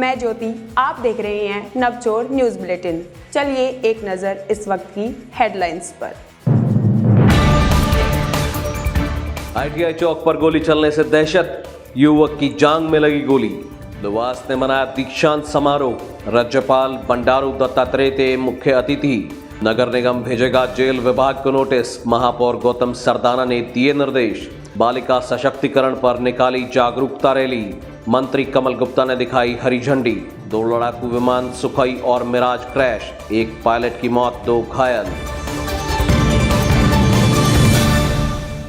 मैं ज्योति, आप देख रहे हैं नवचोर न्यूज बुलेटिन। चलिए एक नजर इस वक्त की हेडलाइंस पर। ITI चौक पर गोली चलने से दहशत, युवक की जांघ में लगी गोली। देवास ने मनाया दीक्षांत समारोह, राज्यपाल बंडारू दत्तात्रेय थे मुख्य अतिथि। नगर निगम भेजेगा जेल विभाग को नोटिस, महापौर गौतम सरदाना ने दिए निर्देश। बालिका सशक्तिकरण पर निकाली जागरूकता रैली, मंत्री कमल गुप्ता ने दिखाई हरी झंडी। 2 लड़ाकू विमान सुखोई और मिराज क्रैश, 1 पायलट की मौत, 2 घायल।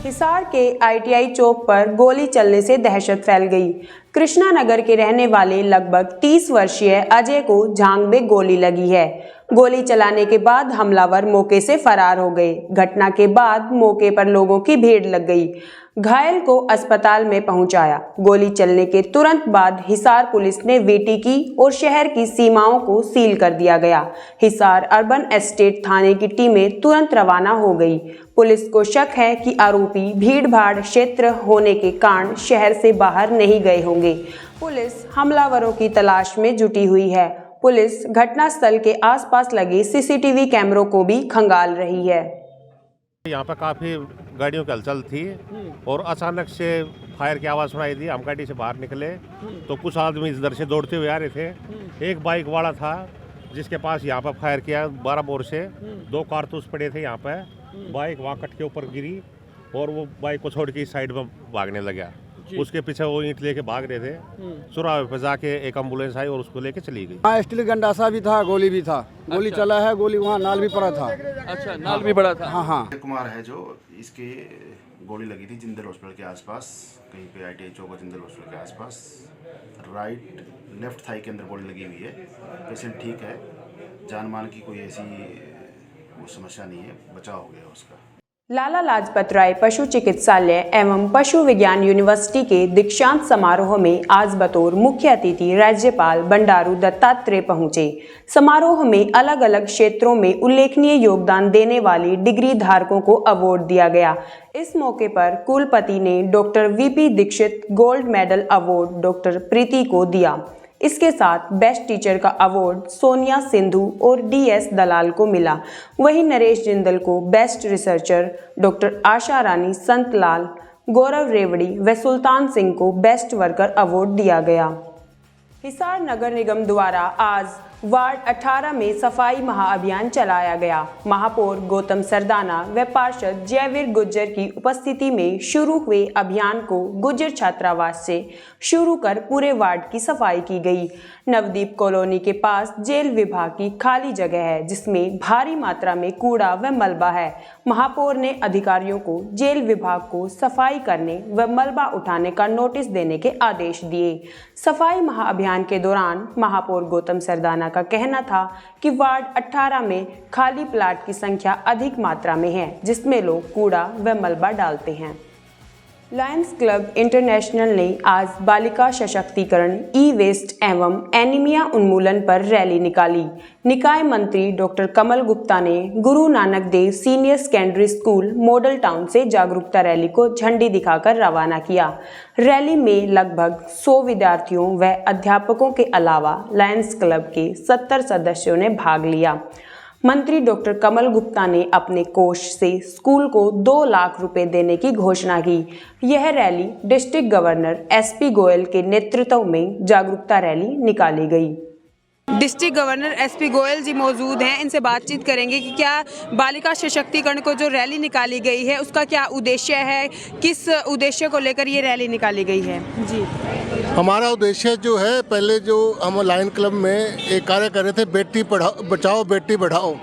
हिसार के ITI चौक पर गोली चलने से दहशत फैल गई। कृष्णा नगर के रहने वाले लगभग 30 वर्षीय अजय को जांघ में गोली लगी है। गोली चलाने के बाद हमलावर मौके से फरार हो गए। घटना के बाद मौके पर लोगों की भीड़ लग गई। घायल को अस्पताल में पहुंचाया। गोली चलने के तुरंत बाद हिसार पुलिस ने वेटी की और शहर की सीमाओं को सील कर दिया गया। हिसार अर्बन एस्टेट थाने की टीमें तुरंत रवाना हो गई। पुलिस को शक है कि आरोपी भीड़-भाड़ क्षेत्र होने के कारण शहर से बाहर नहीं गए होंगे। पुलिस हमलावरों की तलाश में जुटी हुई है। पुलिस घटनास्थल के आसपास लगे CCTV कैमरों को भी खंगाल रही है। यहाँ पर काफ़ी गाड़ियों की हलचल थी और अचानक से फायर की आवाज़ सुनाई दी। हम गाड़ी से बाहर निकले तो कुछ आदमी इधर से दौड़ते हुए आ रहे थे। एक बाइक वाला था जिसके पास यहाँ पर फायर किया 12 बोर से। 2 कारतूस पड़े थे यहाँ पर। बाइक वहाँ कट के ऊपर गिरी और वो बाइक को छोड़ के इस साइड में भागने लगा। उसके पीछे वो ईंट लेके भाग रहे थे। चौराहे पे जाके एक एम्बुलेंस आई और उसको लेके चली गई। हाँ, स्टील गंडासा भी था, गोली भी था। गोली चला है, गोली वहाँ नाल भी पड़ा था। अच्छा, नाल भी पड़ा था। हाँ। कुमार है जो इसके गोली लगी थी जिंदल हॉस्पिटल के आसपास, कहीं पे ITI चौक और जिंदल हॉस्पिटल के आसपास। राइट लेफ्ट थाई के अंदर गोली लगी हुई है। पेशेंट ठीक है, जान माल की कोई ऐसी वो समस्या नहीं है, बचाव हो गया उसका। लाला लाजपत राय पशु चिकित्सालय एवं पशु विज्ञान यूनिवर्सिटी के दीक्षांत समारोह में आज बतौर मुख्य अतिथि राज्यपाल बंडारू दत्तात्रेय पहुंचे। समारोह में अलग अलग क्षेत्रों में उल्लेखनीय योगदान देने वाले डिग्री धारकों को अवार्ड दिया गया। इस मौके पर कुलपति ने doctor VP Dikshit gold medal award doctor Preeti को दिया। इसके साथ बेस्ट टीचर का अवार्ड सोनिया सिंधु और DS दलाल को मिला। वहीं नरेश जिंदल को best researcher, doctor Asha Rani Santlal, Gaurav Rewari व सुल्तान सिंह को बेस्ट वर्कर अवार्ड दिया गया। हिसार नगर निगम द्वारा आज वार्ड 18 में सफाई महाअभियान चलाया गया। महापौर गौतम सरदाना व पार्षद जयवीर गुज्जर की उपस्थिति में शुरू हुए अभियान को गुज्जर छात्रावास से शुरू कर पूरे वार्ड की सफाई की गई। नवदीप कॉलोनी के पास जेल विभाग की खाली जगह है जिसमें भारी मात्रा में कूड़ा व मलबा है। महापौर ने अधिकारियों को जेल विभाग को सफाई करने व मलबा उठाने का नोटिस देने के आदेश दिए। सफाई महाअभियान के दौरान महापौर गौतम सरदाना का कहना था कि वार्ड 18 में खाली प्लाट की संख्या अधिक मात्रा में है जिसमें लोग कूड़ा व मलबा डालते हैं। लायंस क्लब इंटरनेशनल ने आज बालिका सशक्तिकरण, ई-वेस्ट एवं एनीमिया उन्मूलन पर रैली निकाली। निकाय मंत्री डॉक्टर कमल गुप्ता ने Guru Nanak Dev senior secondary school model town से जागरूकता रैली को झंडी दिखाकर रवाना किया। रैली में लगभग 100 विद्यार्थियों व अध्यापकों के अलावा लायंस क्लब के 70 सदस्यों ने भाग लिया। मंत्री डॉक्टर कमल गुप्ता ने अपने कोष से स्कूल को 2 लाख रुपए देने की घोषणा की। यह rally district governor SP Goyal के नेतृत्व में जागरूकता रैली निकाली गई। डिस्ट्रिक्ट गवर्नर SP गोयल जी मौजूद हैं, इनसे बातचीत करेंगे कि क्या बालिका सशक्तिकरण को जो रैली निकाली गई है उसका क्या उद्देश्य है, किस उद्देश्य को लेकर ये रैली निकाली गई है। जी, हमारा उद्देश्य जो है, पहले जो हम लायन क्लब में एक कार्य कर रहे थे, बेटी बचाओ बेटी बढ़ाओ,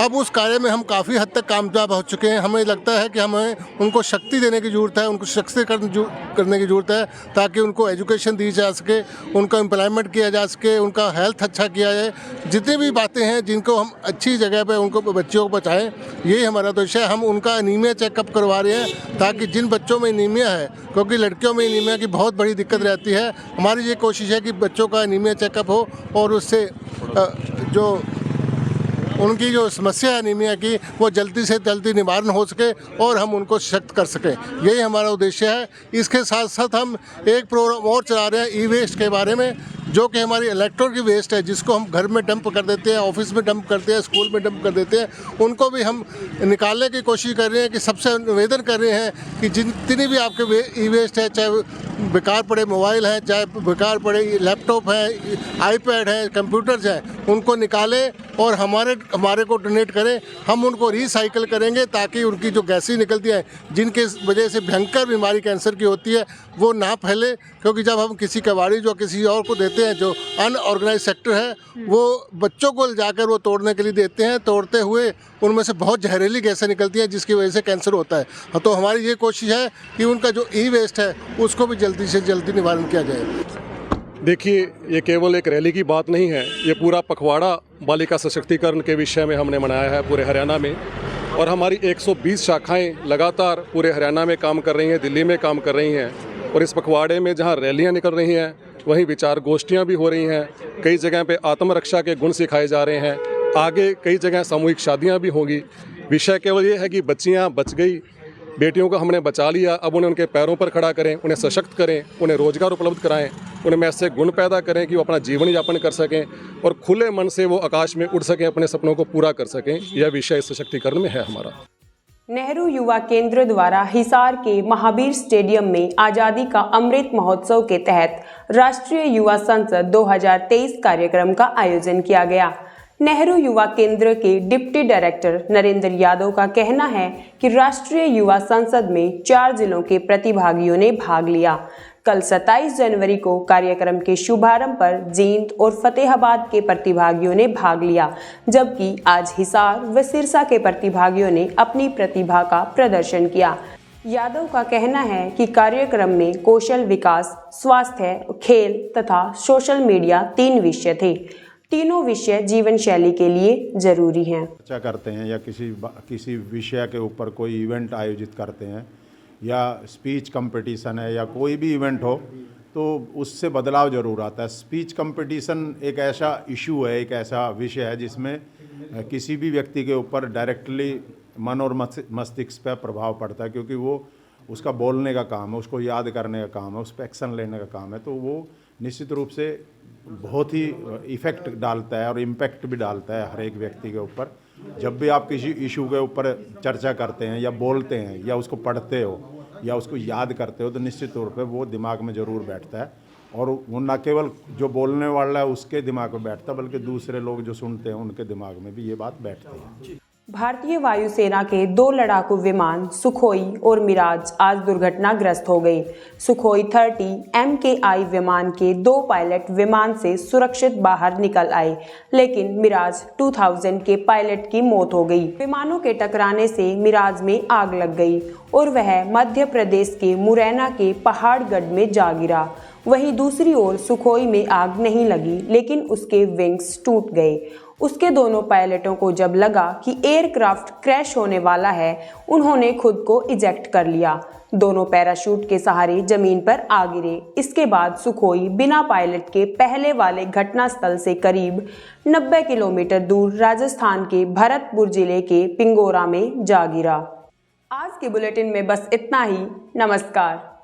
अब उस कार्य में हम काफ़ी हद तक कामयाब हो चुके हैं। हमें लगता है कि हमें उनको शक्ति देने की ज़रूरत है, उनको सशक्तिकरण करने की ज़रूरत है ताकि उनको एजुकेशन दी जा सके, उनका एम्प्लॉयमेंट किया जा सके, उनका हेल्थ अच्छा किया जाए। जितनी भी बातें हैं जिनको हम अच्छी जगह पे उनको बच्चियों को बचाएं, यही हमारा उद्देश्य है। हम उनका एनीमिया चेकअप करवा रहे हैं ताकि जिन बच्चों में एनीमिया है, क्योंकि लड़कियों में एनीमिया की बहुत बड़ी दिक्कत रहती है, हमारी ये कोशिश है कि बच्चों का एनीमिया चेकअप हो और उससे जो उनकी जो समस्या है एनीमिया की वो जल्दी से जल्दी निवारण हो सके और हम उनको सशक्त कर सकें, यही हमारा उद्देश्य है। इसके साथ साथ हम एक प्रोग्राम और चला रहे हैं ई वेस्ट के बारे में, जो कि हमारी इलेक्ट्रॉनिक वेस्ट है, जिसको हम घर में डंप कर देते हैं, ऑफिस में डंप करते हैं, स्कूल में डंप कर देते हैं, उनको भी हम निकालने की कोशिश कर रहे हैं। कि सबसे निवेदन कर रहे हैं कि जितनी भी आपके ई वेस्ट है, चाहे बेकार पड़े मोबाइल हैं, चाहे बेकार पड़े लैपटॉप हैं, आईपैड है, कंप्यूटर्स हैं, उनको निकालें और हमारे को डोनेट करें। हम उनको रिसाइकिल करेंगे ताकि उनकी जो गैसें निकलती हैं, जिनके वजह से भयंकर बीमारी कैंसर की होती है, वो ना फैले। क्योंकि जब हम किसी कबाड़ी जो किसी और को देते हैं, जो अनऑर्गेनाइज सेक्टर है, वो बच्चों को जाकर वो तोड़ने के लिए देते हैं। तोड़ते हुए उनमें से बहुत जहरीली गैसें निकलती हैं, जिसकी वजह से कैंसर होता है। तो हमारी ये कोशिश है कि उनका जो ई वेस्ट है उसको भी जल्दी से जल्दी निवारण किया जाए। देखिए, ये केवल एक रैली की बात नहीं है, ये पूरा पखवाड़ा बालिका सशक्तिकरण के विषय में हमने मनाया है पूरे हरियाणा में। और हमारी 120 शाखाएं लगातार पूरे हरियाणा में काम कर रही हैं, दिल्ली में काम कर रही हैं। और इस पखवाड़े में जहां रैलियां निकल रही हैं, वहीं विचार गोष्ठियां भी हो रही हैं। कई जगह पे आत्मरक्षा के गुण सिखाए जा रहे हैं। आगे कई जगह सामूहिक शादियां भी होंगी। विषय केवल ये है कि बच्चियां बच गई, बेटियों को हमने बचा लिया, अब उन्हें उनके पैरों पर खड़ा करें, उन्हें सशक्त करें, उन्हें रोजगार उपलब्ध कराएं, उनमें ऐसे गुण पैदा करें कि वो अपना जीवन यापन कर सकें और खुले मन से वो आकाश में उड़ सकें, अपने सपनों को पूरा कर सकें। यह विषय सशक्तिकरण में है हमारा। नेहरू युवा केंद्र द्वारा हिसार के महावीर स्टेडियम में आज़ादी का अमृत महोत्सव के तहत राष्ट्रीय युवा संसद 2023 कार्यक्रम का आयोजन किया गया। नेहरू युवा केंद्र के डिप्टी डायरेक्टर नरेंद्र यादव का कहना है कि राष्ट्रीय युवा संसद में 4 जिलों के प्रतिभागियों ने भाग लिया। कल 27 जनवरी को कार्यक्रम के शुभारंभ पर जींद और फतेहाबाद के प्रतिभागियों ने भाग लिया, जबकि आज हिसार व सिरसा के प्रतिभागियों ने अपनी प्रतिभा का प्रदर्शन किया। यादव का कहना है कि कार्यक्रम में कौशल विकास, स्वास्थ्य, खेल तथा सोशल मीडिया 3 विषय थे। तीनों विषय जीवन शैली के लिए जरूरी हैं। चर्चा करते हैं या किसी विषय के ऊपर कोई इवेंट आयोजित करते हैं या स्पीच कंपटीशन है या कोई भी इवेंट हो, तो उससे बदलाव जरूर आता है। स्पीच कंपटीशन एक ऐसा इशू है, एक ऐसा विषय है जिसमें किसी भी व्यक्ति के ऊपर डायरेक्टली मन और मस्तिष्क पर प्रभाव पड़ता है, क्योंकि वो उसका बोलने का काम है, उसको याद करने का काम है, उस पर एक्शन लेने का काम है। तो वो निश्चित रूप से बहुत ही इफ़ेक्ट डालता है और इम्पैक्ट भी डालता है हर एक व्यक्ति के ऊपर। जब भी आप किसी इशू के ऊपर चर्चा करते हैं या बोलते हैं या उसको पढ़ते हो या उसको याद करते हो, तो निश्चित तौर पे वो दिमाग में ज़रूर बैठता है। और वो न केवल जो बोलने वाला है उसके दिमाग में बैठता है, बल्कि दूसरे लोग जो सुनते हैं उनके दिमाग में भी ये बात बैठती है। भारतीय वायुसेना के 2 लड़ाकू विमान सुखोई और मिराज आज दुर्घटनाग्रस्त हो गए। सुखोई 30 MKI विमान के 2 पायलट विमान से सुरक्षित बाहर निकल आए, लेकिन मिराज 2000 के पायलट की मौत हो गई। विमानों के टकराने से मिराज में आग लग गई और वह मध्य प्रदेश के मुरैना के पहाड़गढ़ में जा गिरा। वहीं दूसरी ओर सुखोई में आग नहीं लगी, लेकिन उसके विंग्स टूट गए। उसके दोनों पायलटों को जब लगा कि एयरक्राफ्ट क्रैश होने वाला है, उन्होंने खुद को इजेक्ट कर लिया। दोनों पैराशूट के सहारे जमीन पर आ गिरे। इसके बाद सुखोई बिना पायलट के पहले वाले घटनास्थल से करीब 90 किलोमीटर दूर राजस्थान के भरतपुर जिले के पिंगोरा में जा गिरा। आज के बुलेटिन में बस इतना ही। नमस्कार।